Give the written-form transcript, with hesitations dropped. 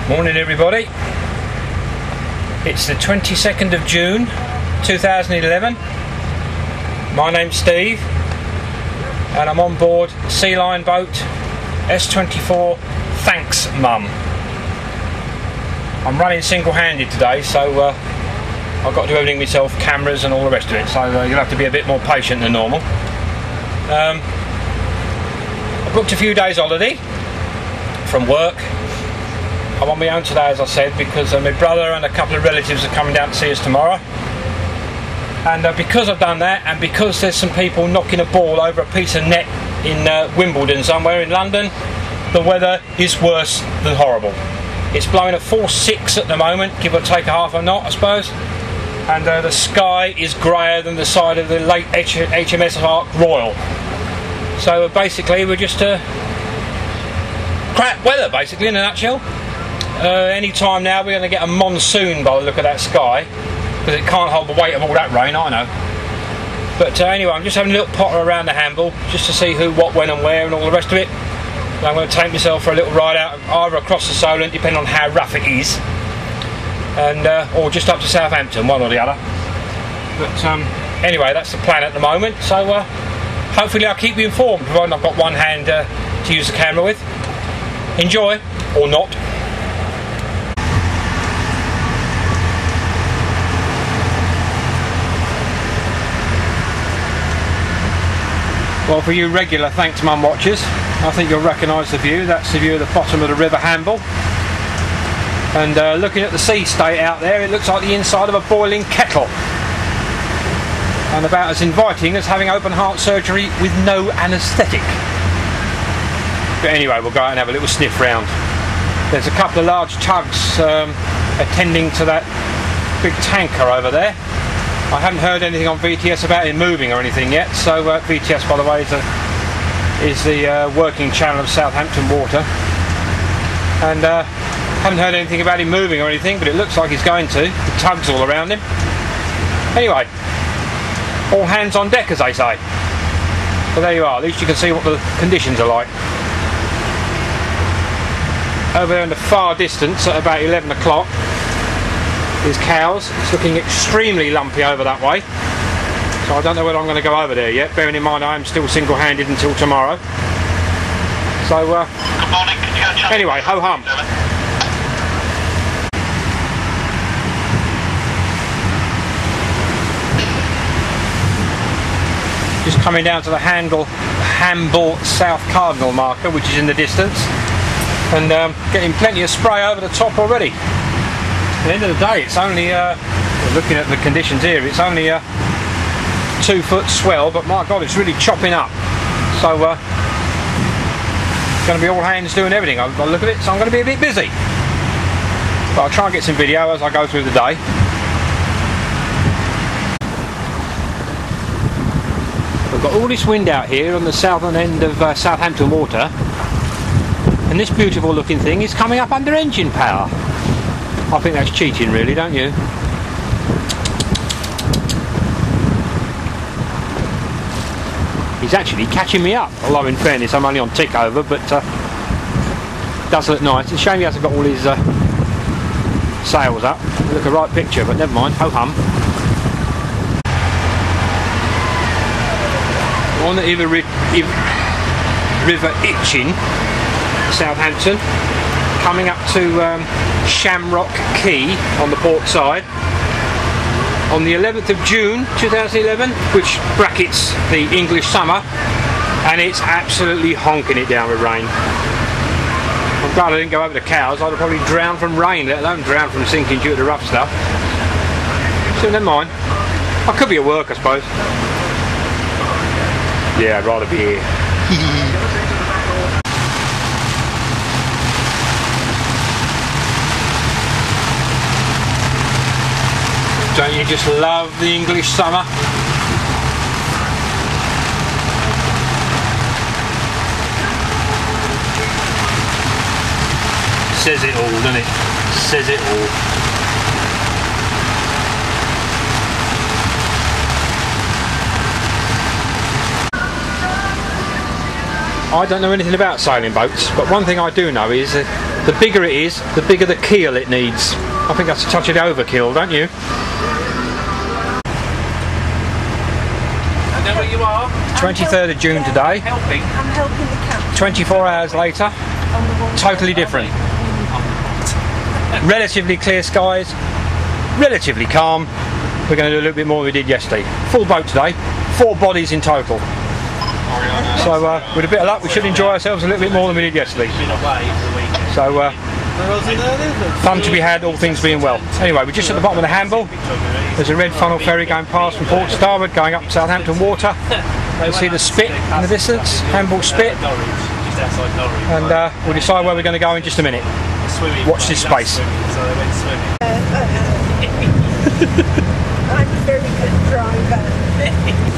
Morning everybody. It's the 22nd of June 2011. My name's Steve and I'm on board Sea Lion boat S24 Thanks Mum. I'm running single-handed today, so I've got to do everything myself, cameras and all the rest of it, so you'll have to be a bit more patient than normal. I booked a few days holiday from work. I'm on my own today, as I said, because my brother and a couple of relatives are coming down to see us tomorrow. And because I've done that, and because there's some people knocking a ball over a piece of net in Wimbledon somewhere in London, the weather is worse than horrible. It's blowing a force 6 at the moment, give or take a half a knot, I suppose. And the sky is greyer than the side of the late HMS Ark Royal. So basically, we're just crap weather, basically, in a nutshell. Any time now we're going to get a monsoon by the look of that sky, because it can't hold the weight of all that rain, I know. But anyway, I'm just having a little potter around the handle just to see who, what, when and where and all the rest of it. And I'm going to take myself for a little ride out either across the Solent, depending on how rough it is, and or just up to Southampton, one or the other. But anyway, that's the plan at the moment, so hopefully I'll keep you informed, provided I've got one hand to use the camera with. Enjoy, or not. Well, for you regular Thanks Mum watchers, I think you'll recognise the view. That's the view of the bottom of the River Hamble. And looking at the sea state out there, it looks like the inside of a boiling kettle. And about as inviting as having open heart surgery with no anaesthetic. But anyway, we'll go out and have a little sniff round. There's a couple of large tugs attending to that big tanker over there. I haven't heard anything on VTS about it moving or anything yet, so VTS, by the way, is the working channel of Southampton Water, and haven't heard anything about him moving or anything, but it looks like he's going to. The tugs all around him. Anyway, all hands on deck, as they say. So there you are, at least you can see what the conditions are like. Over there in the far distance, at about 11 o'clock, is Cowes. It's looking extremely lumpy over that way, so I don't know whether I'm going to go over there yet, bearing in mind I am still single-handed until tomorrow. So good morning. Anyway, ho hum. Just coming down to the Hamble South Cardinal marker, which is in the distance, and getting plenty of spray over the top already. At the end of the day, it's only, looking at the conditions here, it's only a 2 foot swell, but my God, it's really chopping up. So, it's going to be all hands doing everything. I'll look at it, so I'm going to be a bit busy. But I'll try and get some video as I go through the day. We've got all this wind out here on the southern end of Southampton Water, and this beautiful looking thing is coming up under engine power. I think that's cheating, really, don't you? He's actually catching me up, although in fairness I'm only on tick over, but does look nice. It's a shame he hasn't got all his sails up. They look a right picture, but never mind, ho hum. On the River Itchen, Southampton, coming up to Shamrock Quay on the port side on the 11th of June 2011, which brackets the English summer, and it's absolutely honking it down with rain. I'm glad I didn't go over the Cowes. I'd have probably drowned from rain, let alone drowned from sinking due to the rough stuff. So never mind. I could be at work, I suppose. Yeah, I'd rather be here. Don't you just love the English summer? Says it all, doesn't it? Says it all. I don't know anything about sailing boats, but one thing I do know is the bigger it is, the bigger the keel it needs. I think that's a touch of overkill, don't you? I know where you are. 23rd of June today. Helping. I'm helping the captain. 24 hours later, totally different. Relatively clear skies, relatively calm. We're going to do a little bit more than we did yesterday. Full boat today, 4 bodies in total. So with a bit of luck we should enjoy ourselves a little bit more than we did yesterday. So fun to be had, all things being well. Anyway, we're just at the bottom of the Hamble. There's a red funnel ferry going past from port to starboard, going up Southampton water. You'll see the spit in the distance, Hamble spit. And we'll decide where we're going to go in just a minute. Watch this space. I'm a very good driver.